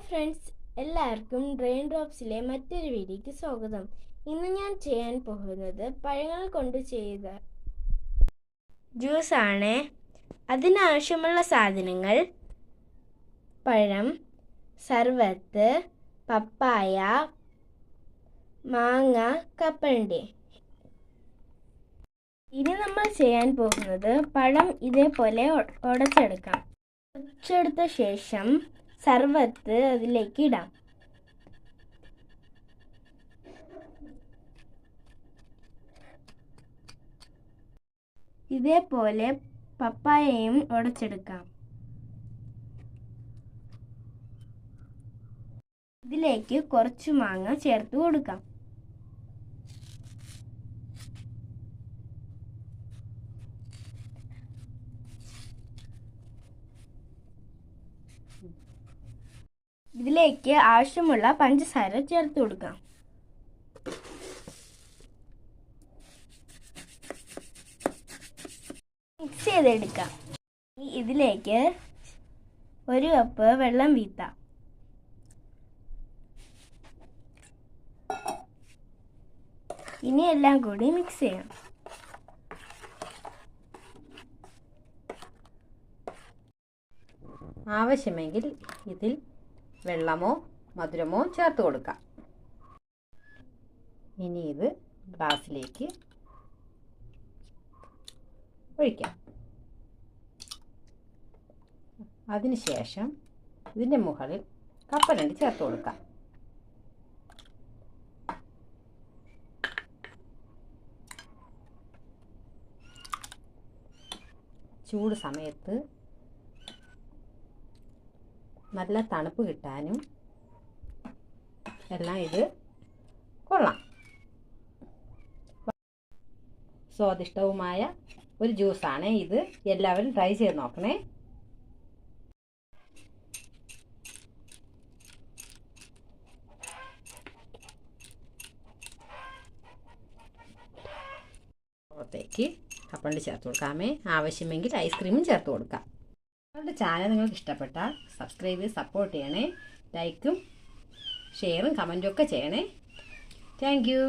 Friends, എല്ലാവർക്കും rain ഡ്രോപ്സിലെ മറ്റൊരു വീഡിയോയ്ക്ക് സ്വാഗതം. ഇന്ന് ഞാൻ ചെയ്യാൻ പോകുന്നത് പഴങ്ങൾ കൊണ്ട് ചെയ്ത ജ്യൂസാണ്. അതിനാവശ്യമുള്ള സാധനങ്ങൾ: പഴം, സർവത്ത്, പപ്പായ, മാങ്ങ, കപ്പലണ്ടി. ഇനി നമ്മൾ ചെയ്യാൻ പോകുന്നത് പഴം ഇതേപോലെ ഉടച്ചെടുക്കാം. ഉടച്ചെടുത്ത ശേഷം സർവത്ത് അതിലേക്ക് ഇടാം. ഇതേപോലെ പപ്പായയും ഉടച്ചെടുക്കാം. ഇതിലേക്ക് കുറച്ച് മാങ്ങ ചേർത്ത് കൊടുക്കാം. ഇതിലേക്ക് ആവശ്യമുള്ള പഞ്ചസാര ചേർത്ത് കൊടുക്കാം. മിക്സ് ചെയ്തെടുക്കാം. ഇതിലേക്ക് 1 കപ്പ് വെള്ളം വീഴ്ത്താം. ഇനി എല്ലാം കൂടി മിക്സ് ചെയ്യാം. ആവശ്യമെങ്കിൽ ഇതിൽ വെള്ളമോ മധുരമോ ചേർത്ത് കൊടുക്കാം. ഇനി ഇത് ഗ്ലാസ്സിലേക്ക് ഒഴിക്കാം. അതിനുശേഷം ഇതിൻ്റെ മുകളിൽ കപ്പലണ്ടി ചേർത്ത് കൊടുക്കാം. ചൂട് സമയത്ത് നല്ല തണുപ്പ് കിട്ടാനും എല്ലാം ഇത് കൊള്ളാം. സ്വാദിഷ്ടവുമായ ഒരു ജ്യൂസാണ് ഇത്. എല്ലാവരും ട്രൈ ചെയ്ത് നോക്കണേ. പുറത്തേക്ക് കപ്പലണ്ടി ചേർത്ത് കൊടുക്കാമേ. ആവശ്യമെങ്കിൽ ഐസ്ക്രീമും ചേർത്ത് കൊടുക്കാം. നിങ്ങളുടെ ചാനൽ നിങ്ങൾക്ക് ഇഷ്ടപ്പെട്ടാൽ സബ്സ്ക്രൈബ് ചെയ്ത് സപ്പോർട്ട് ചെയ്യണേ. ലൈക്കും ഷെയറും കമൻറ്റും ഒക്കെ ചെയ്യണേ. Thank you.